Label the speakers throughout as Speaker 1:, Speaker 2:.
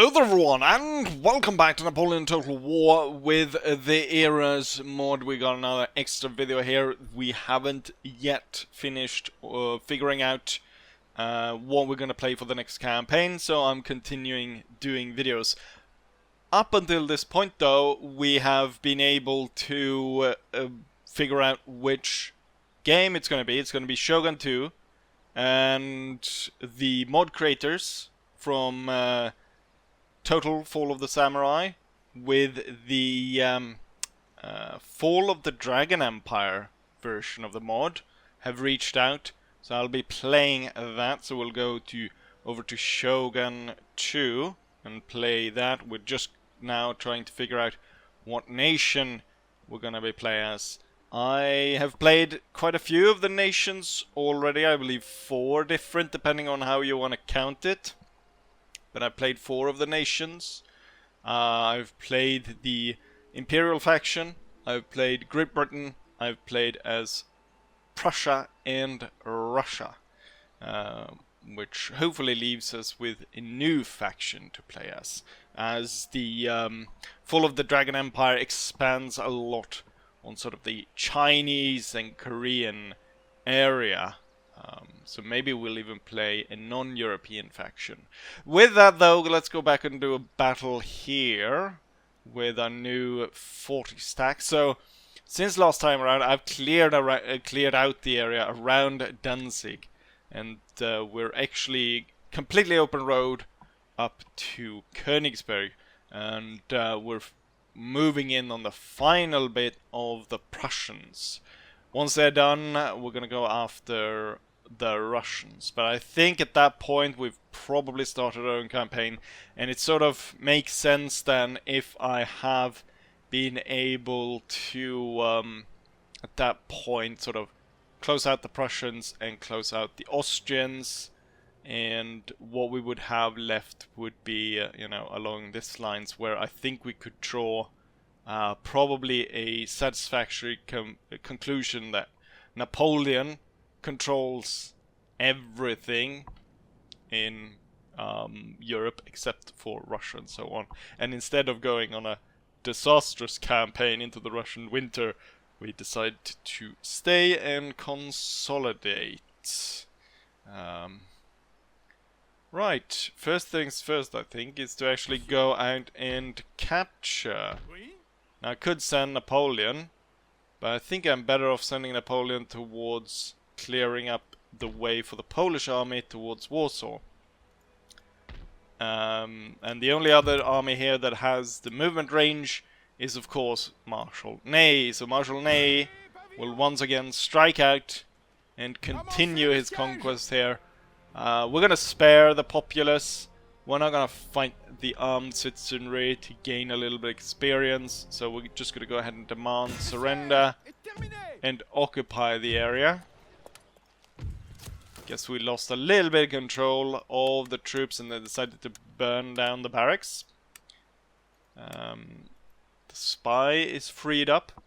Speaker 1: Hello there everyone, and welcome back to Napoleon Total War with the Eras mod. We got another extra video here. We haven't yet finished figuring out what we're gonna play for the next campaign, so I'm continuing doing videos. Up until this point though, we have been able to figure out which game it's gonna be. It's gonna be Shogun 2, and the mod creators from Total Fall of the Samurai with the Fall of the Dragon Empire version of the mod have reached out, so I'll be playing that. So we'll go over to Shogun 2 and play that. We're just now trying to figure out what nation we're gonna be playing as. I have played quite a few of the nations already, I believe 4 different depending on how you want to count it. But I've played 4 of the nations. I've played the Imperial faction. I've played Great Britain. I've played as Prussia and Russia. Which hopefully leaves us with a new faction to play as the Fall of the Dragon Empire expands a lot on sort of the Chinese and Korean area. So maybe we'll even play a non-European faction. With that though, let's go back and do a battle here with our new 40 stack. So since last time around, I've cleared out the area around Danzig, and we're actually completely open road up to Königsberg, and we're moving in on the final bit of the Prussians. Once they're done, we're gonna go after the Russians. But I think at that point we've probably started our own campaign, and it sort of makes sense then if I have been able to at that point sort of close out the Prussians and close out the Austrians, and what we would have left would be you know, along these lines, where I think we could draw probably a satisfactory conclusion that Napoleon controls everything in Europe except for Russia and so on. And instead of going on a disastrous campaign into the Russian winter, we decided to stay and consolidate. Right, first things first I think is to actually go out and capture. Now I could send Napoleon, but I think I'm better off sending Napoleon towards clearing up the way for the Polish army towards Warsaw. And the only other army here that has the movement range is of course Marshal Ney. So Marshal Ney will once again strike out and continue his conquest here. We're gonna spare the populace. We're not gonna fight the armed citizenry to gain a little bit of experience, so we're just gonna go ahead and demand surrender and occupy the area. Guess we lost a little bit of control of the troops and they decided to burn down the barracks. The spy is freed up.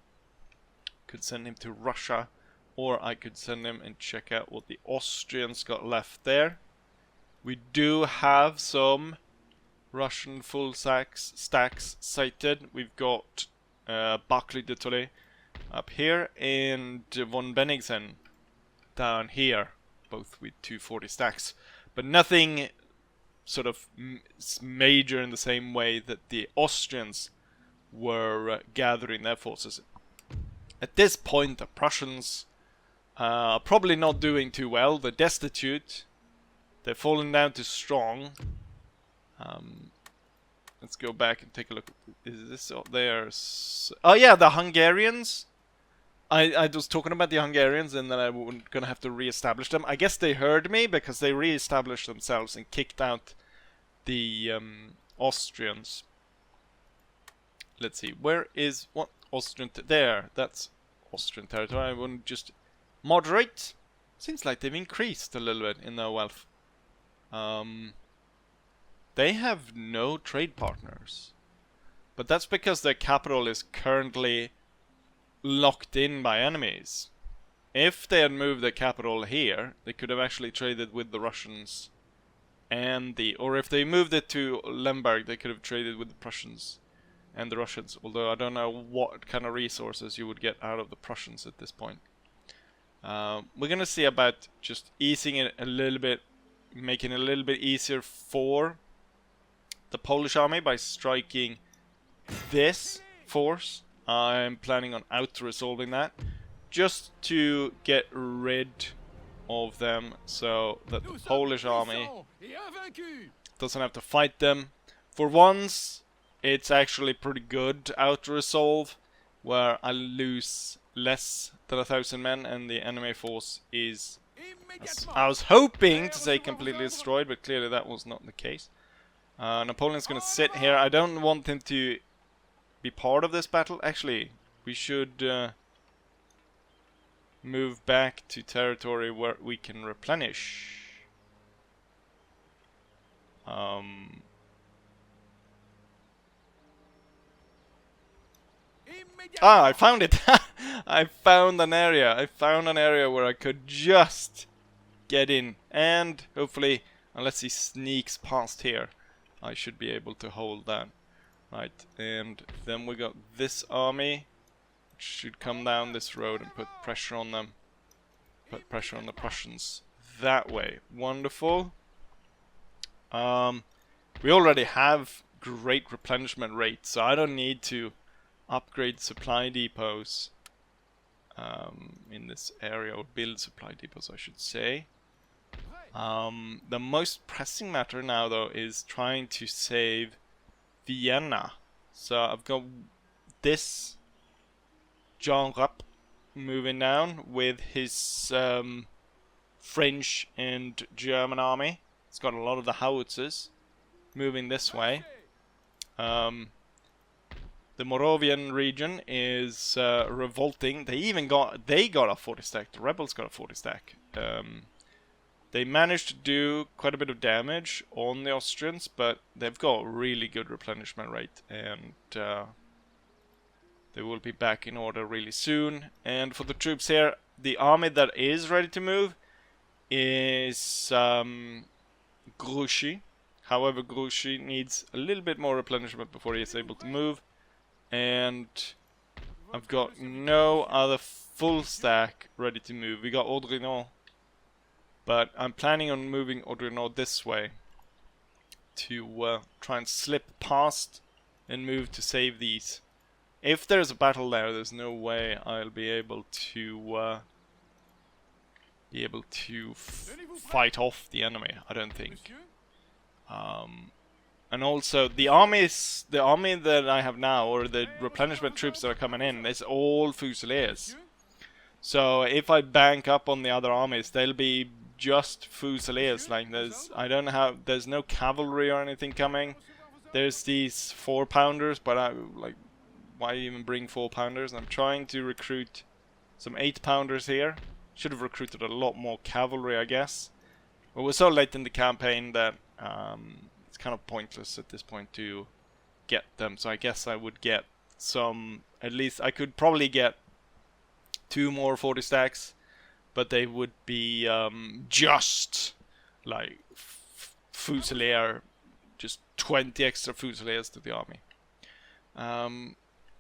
Speaker 1: Could send him to Russia, or I could send him and check out what the Austrians got left there. We do have some Russian full stacks sighted. We've got Barclay de Tollet up here and von Bennigsen down here, both with 240 stacks. But nothing sort of major in the same way that the Austrians were gathering their forces. At this point, the Prussians are probably not doing too well. They're destitute. They're falling down to strong. Let's go back and take a look. Is this there? Oh yeah, the Hungarians. I was talking about the Hungarians and then I was gonna have to re-establish them. I guess they heard me because they re-established themselves and kicked out the Austrians. Let's see, where is what Austrian? There, that's Austrian territory. I wouldn't just moderate. Seems like they've increased a little bit in their wealth. They have no trade partners, but that's because their capital is currently locked in by enemies. If they had moved their capital here, they could have actually traded with the Russians and or if they moved it to Lemberg, they could have traded with the Prussians and the Russians. Although I don't know what kind of resources you would get out of the Prussians at this point. We're gonna see about just easing it a little bit, making it a little bit easier for the Polish army by striking this force. I'm planning on out-resolving that, just to get rid of them, so that the Polish army doesn't have to fight them. For once, it's actually pretty good out-resolve, where I lose less than 1,000 men, and the enemy force is, I was hoping to say, completely destroyed, but clearly that was not the case. Napoleon's gonna sit here. I don't want him to be part of this battle. Actually, we should move back to territory where we can replenish. I found it! I found an area. I found an area where I could just get in. And hopefully, unless he sneaks past here, I should be able to hold that. Right, and then we got this army, which should come down this road and put pressure on them. Put pressure on the Prussians that way. Wonderful. We already have great replenishment rates, so I don't need to upgrade supply depots in this area, or build supply depots, I should say. The most pressing matter now, though, is trying to save Vienna. So I've got this Jean Rapp moving down with his French and German army. It's got a lot of the howitzers moving this way. The Moravian region is revolting. They got a 40 stack. The rebels got a 40 stack. They managed to do quite a bit of damage on the Austrians, but they've got a really good replenishment rate, and they will be back in order really soon. And for the troops here, the army that is ready to move is Grouchy. However, Grouchy needs a little bit more replenishment before he is able to move, and I've got no other full stack ready to move. We got Audrinon, but I'm planning on moving Audrinon this way to try and slip past and move to save these. If there's a battle there, there's no way I'll be able to fight off the enemy, I don't think. And also the army that I have now, or the replenishment troops that are coming in, is all Fusiliers. So if I bank up on the other armies, they'll be just Fusiliers. Like there's no cavalry or anything coming. There's these 4-pounders, but why even bring 4-pounders? I'm trying to recruit some 8-pounders here. Should have recruited a lot more cavalry, I guess. But we're so late in the campaign that it's kind of pointless at this point to get them. So I guess I would get some, at least I could probably get 2 more 40 stacks, but they would be just like Fusilier, just 20 extra Fusiliers to the army.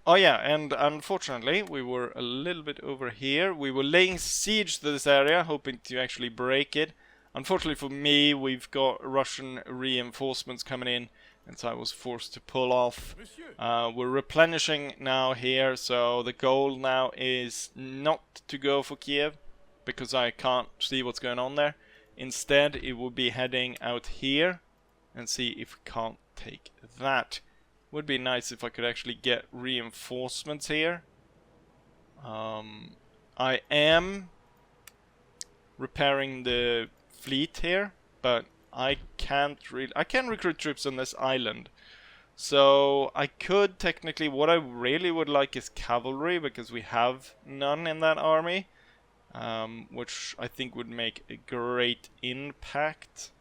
Speaker 1: Oh yeah, and unfortunately we were a little bit over here. We were laying siege to this area, hoping to actually break it. Unfortunately for me, we've got Russian reinforcements coming in, and so I was forced to pull off. We're replenishing now here, so the goal now is not to go for Kiev, because I can't see what's going on there. Instead, it will be heading out here and see if we can't take that. Would be nice if I could actually get reinforcements here. I am repairing the fleet here, but I can recruit troops on this island. So I could technically, what I really would like is cavalry, because we have none in that army. Which I think would make a great impact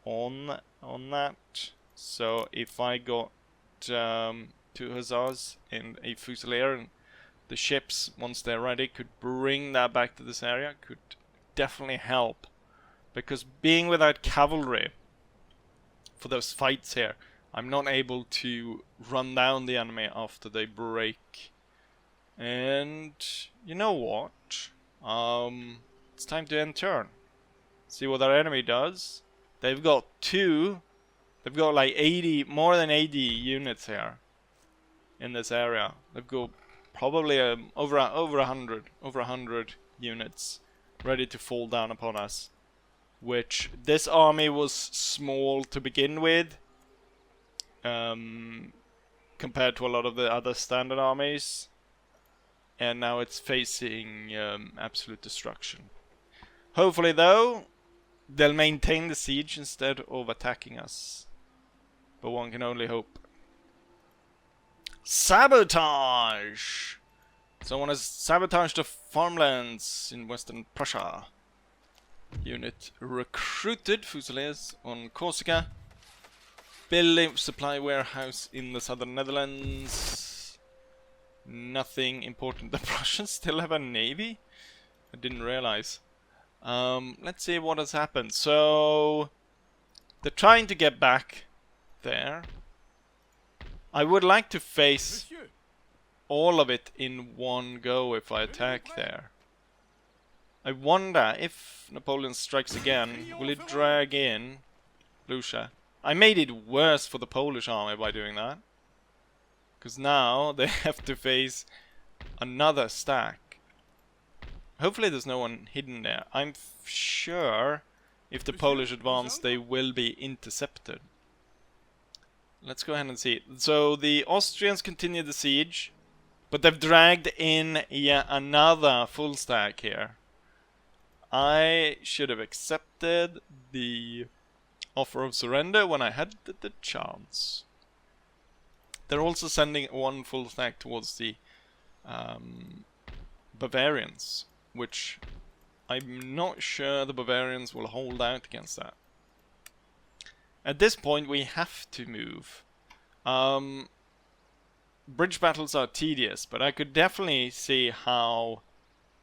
Speaker 1: on that. So if I got 2 hussars and a fusilier, and the ships, once they're ready, could bring that back to this area, could definitely help. Because being without cavalry for those fights here. I'm not able to run down the enemy after they break. And you know what? It's time to end turn. See what our enemy does. They've got like 80, more than 80 units here in this area. They've got probably over 100 units ready to fall down upon us. Which this army was small to begin with, compared to a lot of the other standard armies, and now it's facing absolute destruction. Hopefully, though, they'll maintain the siege instead of attacking us. But one can only hope. Sabotage! Someone has sabotaged the farmlands in western Prussia. Unit recruited. Fusiliers on Corsica. Building supply warehouse in the southern Netherlands. Nothing important. The Prussians still have a navy? I didn't realize. Let's see what has happened. So they're trying to get back there. I would like to face all of it in one go if I attack there. I wonder if Napoleon strikes again, will it drag in Prussia? I made it worse for the Polish army by doing that. Because now they have to face another stack. Hopefully there's no one hidden there. I'm sure if the Polish advance they will be intercepted. Let's go ahead and see. So the Austrians continue the siege, but they've dragged in yet another full stack here. I should have accepted the offer of surrender when I had the chance. They're also sending one full stack towards the Bavarians, which I'm not sure the Bavarians will hold out against that. At this point we have to move. Bridge battles are tedious, but I could definitely see how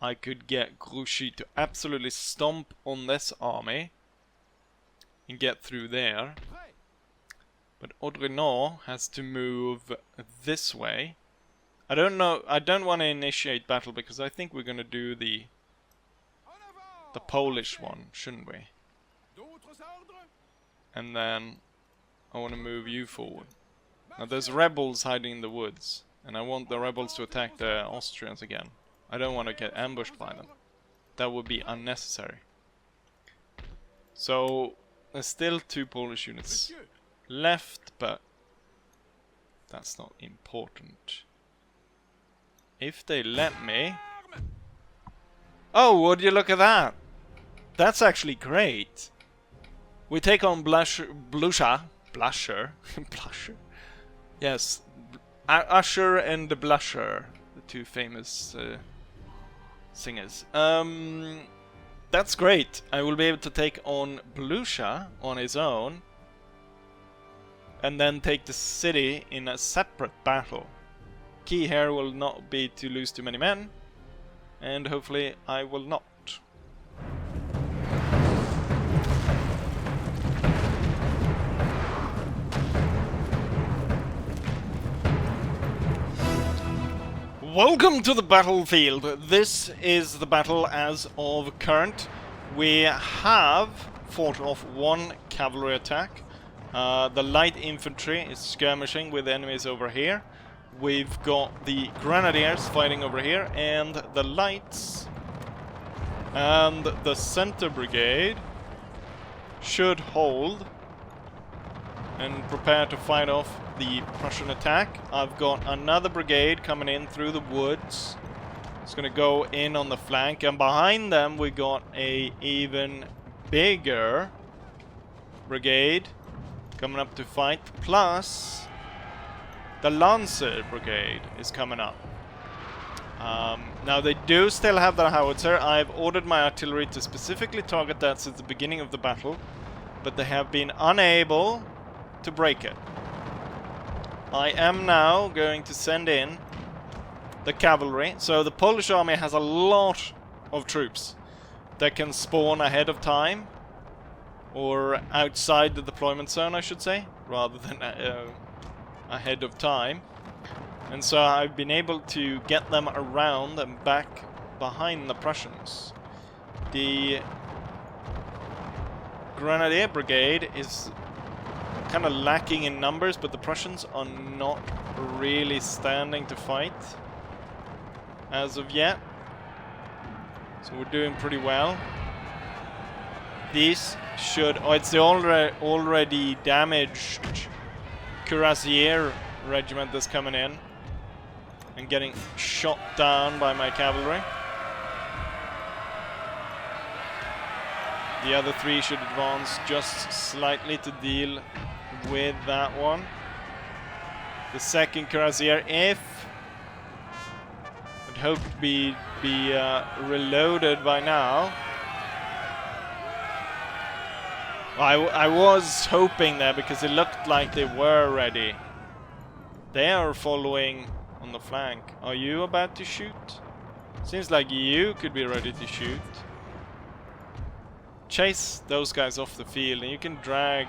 Speaker 1: I could get Grouchy to absolutely stomp on this army and get through there. But Audrenot has to move this way. I don't know, I don't want to initiate battle because I think we're going to do the Polish one, shouldn't we? And then I want to move you forward. Now there's rebels hiding in the woods, and I want the rebels to attack the Austrians again. I don't want to get ambushed by them. That would be unnecessary. So there's still 2 Polish units left, but that's not important. If they let me... Oh, would you look at that? That's actually great. We take on Blusher. Yes, Usher and the Blusher, the 2 famous singers. That's great. I will be able to take on Blusha on his own, and then take the city in a separate battle. Key here will not be to lose too many men, and hopefully I will not. Welcome to the battlefield. This is the battle as of current. We have fought off 1 cavalry attack. The light infantry is skirmishing with enemies over here. We've got the grenadiers fighting over here, and the lights and the center brigade should hold and prepare to fight off the Prussian attack. I've got another brigade coming in through the woods. It's gonna go in on the flank, and behind them we got a even bigger brigade coming up to fight, plus the Lancer brigade is coming up. Now they do still have their howitzer. I've ordered my artillery to specifically target that since the beginning of the battle, but they have been unable to break it. I am now going to send in the cavalry. So the Polish army has a lot of troops that can spawn ahead of time. Or outside the deployment zone, I should say, rather than ahead of time. And so I've been able to get them around and back behind the Prussians. The Grenadier Brigade is kind of lacking in numbers, but the Prussians are not really standing to fight as of yet. So we're doing pretty well. These should... Oh, it's the already damaged Cuirassier regiment that's coming in and getting shot down by my cavalry. The other three should advance just slightly to deal with that one. The second Cuirassier, if I'd hoped to be reloaded by now. I was hoping there because it looked like they were ready. They are following on the flank. Are you about to shoot? Seems like you could be ready to shoot. Chase those guys off the field and you can drag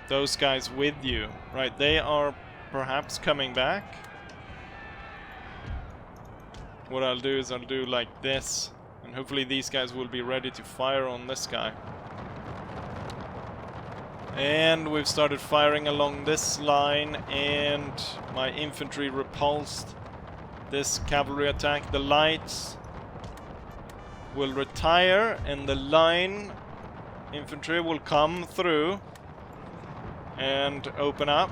Speaker 1: those guys with you. Right, they are perhaps coming back. What I'll do is I'll do like this, and hopefully these guys will be ready to fire on this guy. And we've started firing along this line, and my infantry repulsed this cavalry attack. The lights will retire and the line infantry will come through and open up.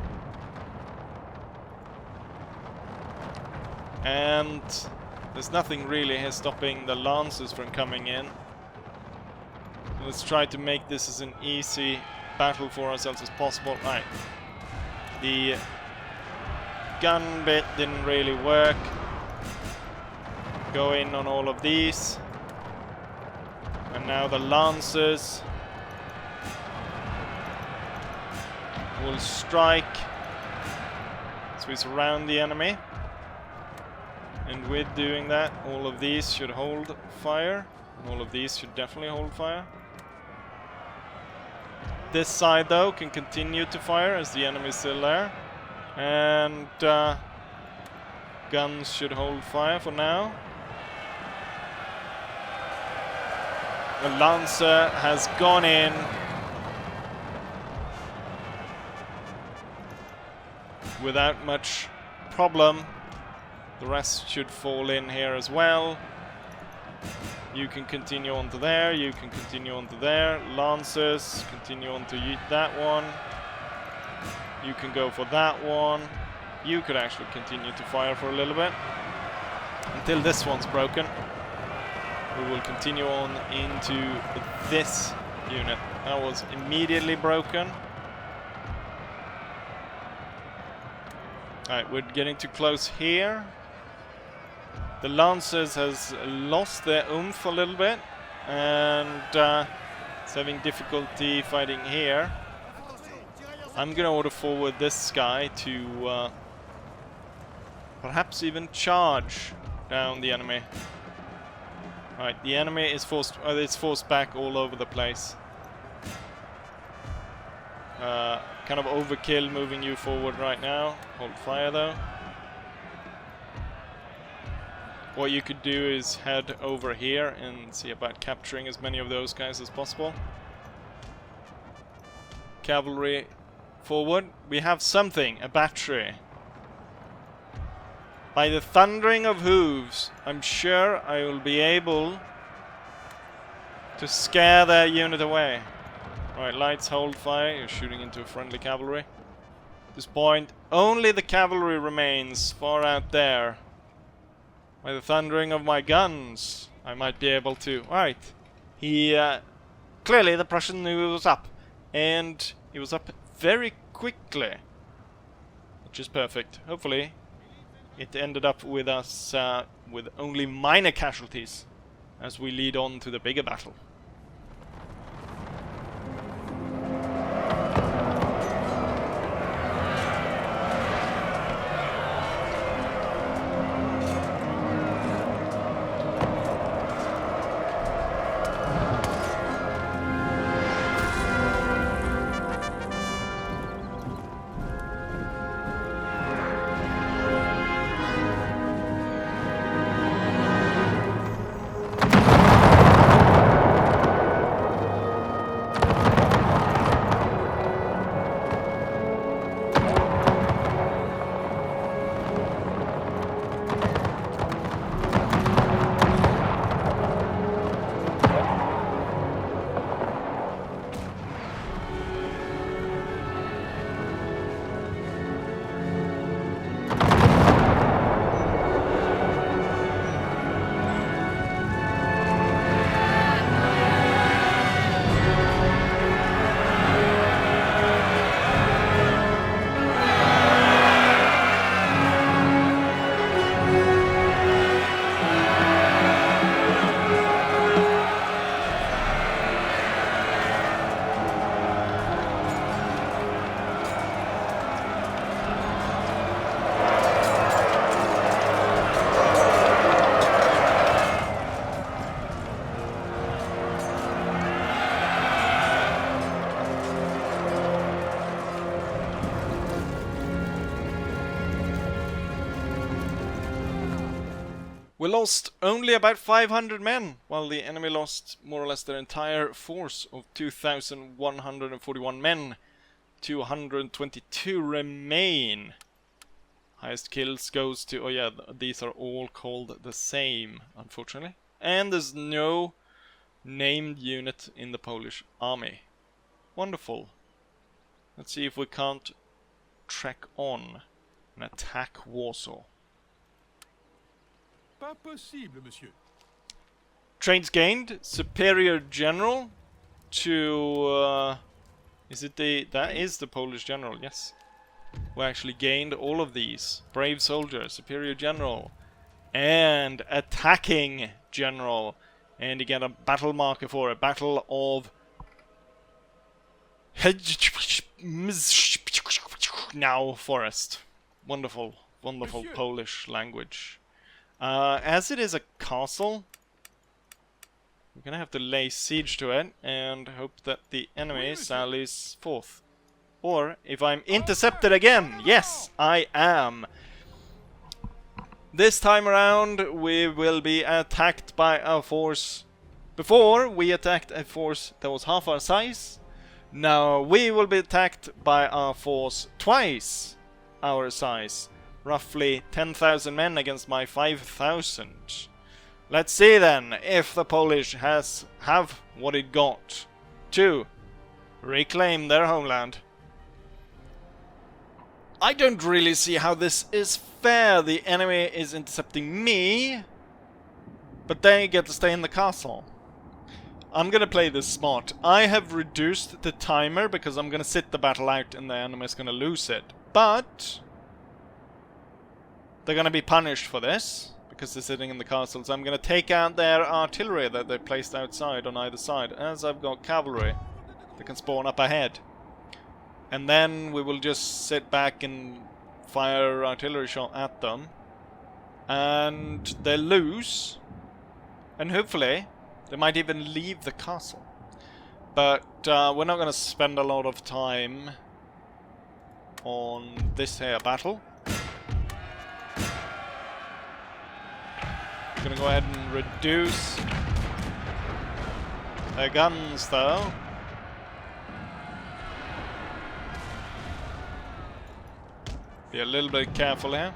Speaker 1: And there's nothing really here stopping the lancers from coming in. Let's try to make this as an easy battle for ourselves as possible. Right. The gun bit didn't really work. Go in on all of these. And now the lancers will strike as we surround the enemy. And with doing that, all of these should hold fire. All of these should definitely hold fire. This side, though, can continue to fire as the enemy is still there. And guns should hold fire for now. The Lancer has gone in. Without much problem. The rest should fall in here as well. You can continue on to there, you can continue on to there. Lancers, continue on to that one. You can go for that one. You could actually continue to fire for a little bit. Until this one's broken. We will continue on into this unit. That was immediately broken. Alright, we're getting too close here. The Lancers has lost their oomph a little bit, and it's having difficulty fighting here. I'm going to order forward this guy to perhaps even charge down the enemy. Right, the enemy is forced. It's forced back all over the place. Kind of overkill moving you forward right now. Hold fire though. What you could do is head over here and see about capturing as many of those guys as possible. Cavalry forward. We have something, a battery. By the thundering of hooves, I'm sure I will be able to scare their unit away. Alright, lights hold fire. You're shooting into a friendly cavalry. At this point, only the cavalry remains far out there. By the thundering of my guns, I might be able to... Alright. He, clearly the Prussian knew it was up. And he was up very quickly. Which is perfect. Hopefully, it ended up with us with only minor casualties as we lead on to the bigger battle. lost only about 500 men, while the enemy lost more or less their entire force of 2,141 men. 222 remain. Highest kills goes to... Oh yeah, these are all called the same, unfortunately. And there's no named unit in the Polish army. Wonderful. Let's see if we can't trek on and attack Warsaw.
Speaker 2: Pas possible, monsieur.
Speaker 1: Trains gained. Superior General to... is it the... That is the Polish General, yes. We actually gained all of these. Brave Soldier, Superior General, and Attacking General. And you get a battle marker for it. Battle of... Now Forest. Wonderful, wonderful
Speaker 2: Monsieur.
Speaker 1: Polish language. As it is a castle, we're gonna have to lay siege to it and hope that the enemy sallies forth. Or, if I'm intercepted again, yes, I am. This time around, we will be attacked by a force. Before, we attacked a force that was half our size. Now, we will be attacked by a force twice our size. Roughly 10,000 men against my 5,000. Let's see then if the Polish have what it got to reclaim their homeland. I don't really see how this is fair. The enemy is intercepting me, but they get to stay in the castle. I'm gonna play this smart. I have reduced the timer because I'm gonna sit the battle out and the enemy's gonna lose it. But they're gonna be punished for this because they're sitting in the castle. So I'm gonna take out their artillery that they placed outside on either side, as I've got cavalry that can spawn up ahead. And then we will just sit back and fire artillery shot at them. And they'll lose. And hopefully they might even leave the castle. But we're not going to spend a lot of time on this here battle. We're going to go ahead and reduce their guns though. Be a little bit careful here,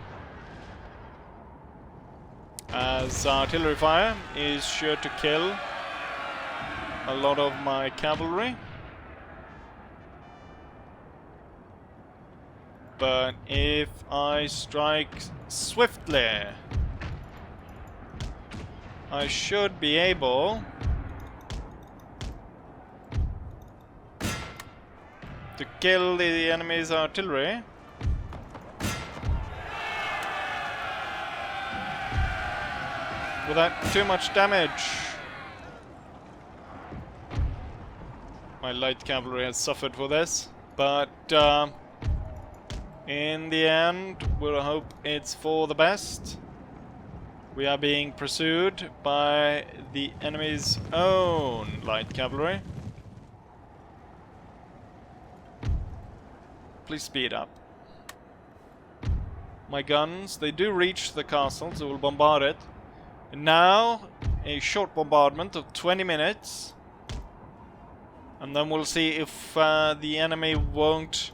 Speaker 1: as artillery fire is sure to kill a lot of my cavalry. But if I strike swiftly, I should be able to kill the enemy's artillery. Without too much damage. My light cavalry has suffered for this, but in the end, we'll hope it's for the best. We are being pursued by the enemy's own light cavalry. Please speed up. My guns, they do reach the castle, so we'll bombard it. And now, a short bombardment of 20 minutes. And then we'll see if the enemy won't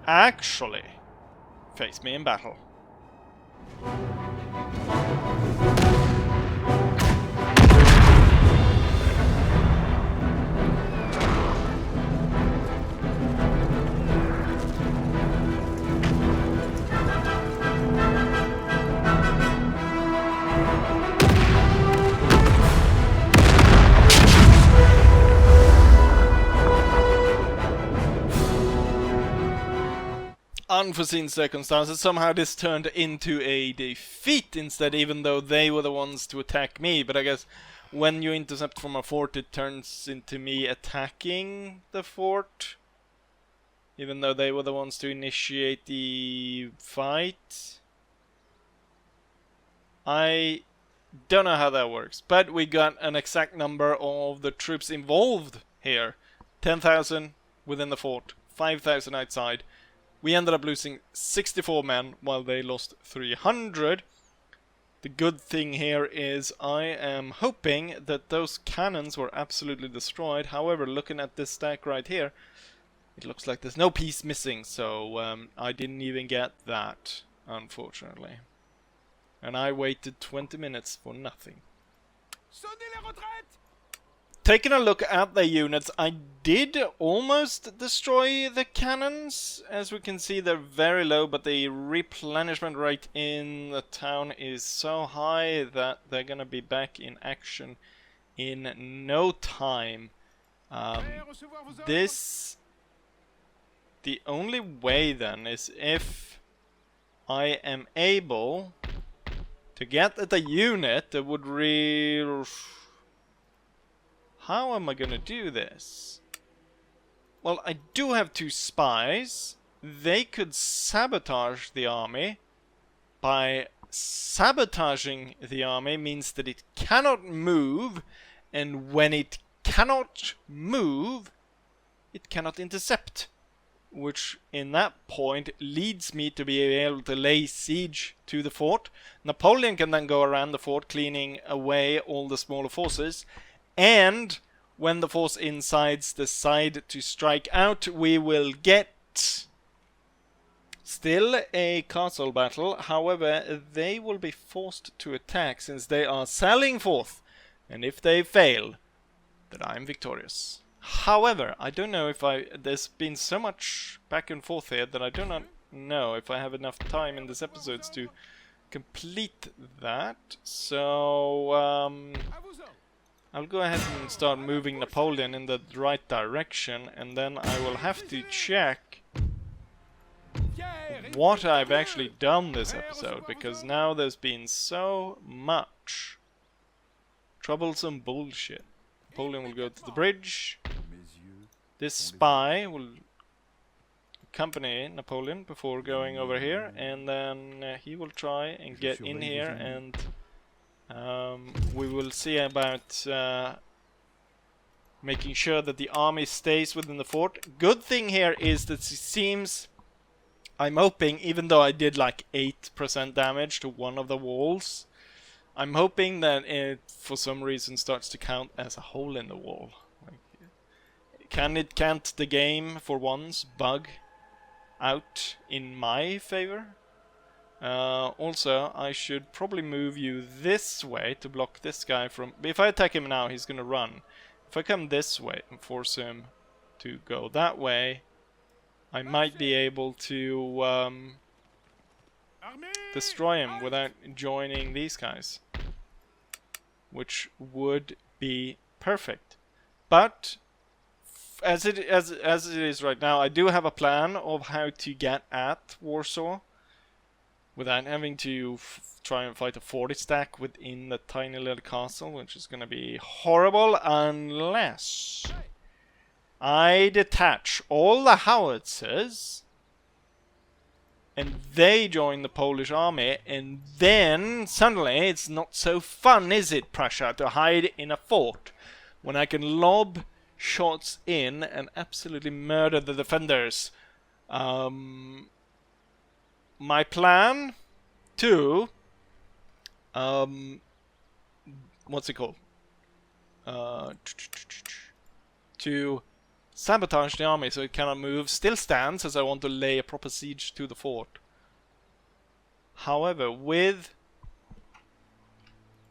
Speaker 1: actually face me in battle. Unforeseen circumstances, somehow this turned into a defeat instead, even though they were the ones to attack me. But I guess when you intercept from a fort, it turns into me attacking the fort, even though they were the ones to initiate the fight. I don't know how that works, but we got an exact number of the troops involved here. 10,000 within the fort, 5,000 outside. We ended up losing 64 men, while they lost 300. The good thing here is I am hoping that those cannons were absolutely destroyed. However, looking at this stack right here, it looks like there's no piece missing, so I didn't even get that, unfortunately. And I waited 20 minutes for nothing. Taking a look at the units, I did almost destroy the cannons. As we can see, they're very low, but the replenishment rate in the town is so high that they're gonna be back in action in no time. The only way then is if I am able to get at a unit that would How am I gonna do this? Well, I do have 2 spies. They could sabotage the army. By sabotaging the army means that it cannot move, and when it cannot move, it cannot intercept. Which, in that point, leads me to be able to lay siege to the fort. Napoleon can then go around the fort, cleaning away all the smaller forces. And when the force insides decide to strike out, we will get still a castle battle. However, they will be forced to attack since they are sallying forth. And if they fail, then I'm victorious. However, I don't know if there's been so much back and forth here that I do not know if I have enough time in this episode to complete that. So, I'll go ahead and start moving Napoleon in the right direction, and then I will have to check what I've actually done this episode, because now there's been so much troublesome bullshit. Napoleon will go to the bridge. This spy will accompany Napoleon before going over here, and then he will try and get in here, and we will see about making sure that the army stays within the fort. Good thing here is that it seems, I'm hoping, even though I did like 8% damage to one of the walls, I'm hoping that it for some reason starts to count as a hole in the wall. Can't the game for once bug out in my favor? Also, I should probably move you this way to block this guy from... If I attack him now, he's gonna run. If I come this way and force him to go that way, I might be able to destroy him without joining these guys, which would be perfect. But as it is right now, I do have a plan of how to get at Warsaw without having to try and fight a 40 stack within the tiny little castle, which is going to be horrible unless I detach all the howitzers and they join the Polish army, and then suddenly it's not so fun, is it, Prussia, to hide in a fort when I can lob shots in and absolutely murder the defenders. My plan to what's it called? To sabotage the army so it cannot move still stands, as I want to lay a proper siege to the fort. However, with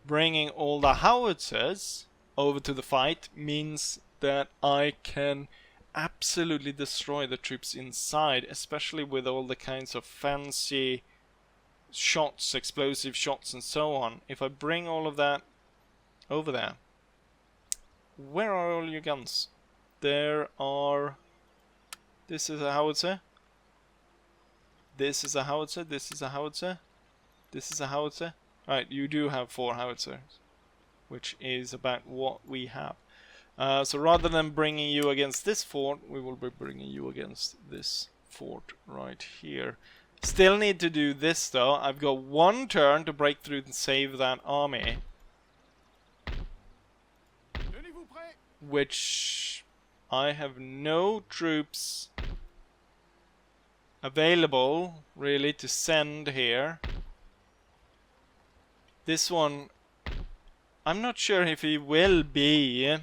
Speaker 1: bringing all the howitzers over to the fight means that I can absolutely destroy the troops inside, especially with all the kinds of fancy shots, explosive shots and so on. If I bring all of that over there, where are all your guns? There are... This is a howitzer. This is a howitzer. This is a howitzer. This is a howitzer. Right, you do have 4 howitzers, which is about what we have. So rather than bringing you against this fort, we will be bringing you against this fort right here. Still need to do this though. I've got 1 turn to break through and save that army, which I have no troops available really to send here. This one, I'm not sure if he will be,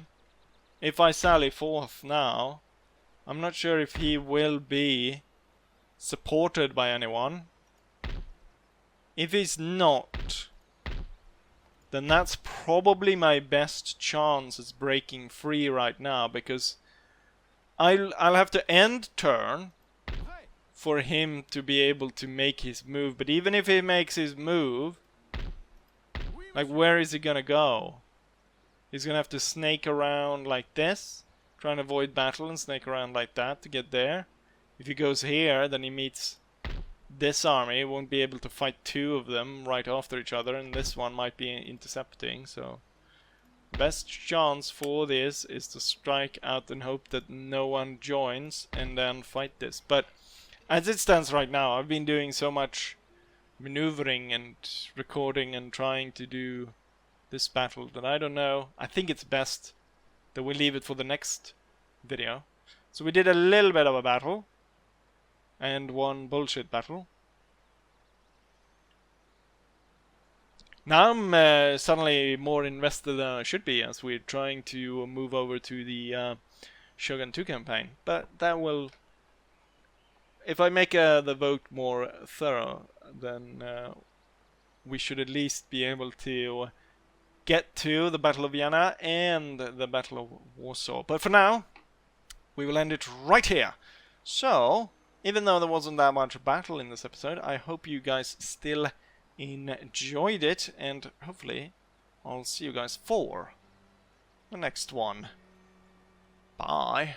Speaker 1: if I sally forth now, I'm not sure if he will be supported by anyone. If he's not, then that's probably my best chance at breaking free right now, because I'll have to end turn for him to be able to make his move. But even if he makes his move, like, where is he gonna go? He's gonna have to snake around like this, try and avoid battle, and snake around like that to get there. If he goes here, then he meets this army. He won't be able to fight two of them right after each other, and this one might be intercepting. So best chance for this is to strike out and hope that no one joins and then fight this. But as it stands right now, I've been doing so much maneuvering and recording and trying to do this battle that I don't know. I think it's best that we leave it for the next video. So we did a little bit of a battle and one bullshit battle. Now I'm suddenly more invested than I should be, as we're trying to move over to the Shogun 2 campaign. But that will, if I make the vote more thorough, then we should at least be able to get to the Battle of Vienna and the Battle of Warsaw. But for now, we will end it right here. So, even though there wasn't that much battle in this episode, I hope you guys still enjoyed it, and hopefully I'll see you guys for the next one. Bye.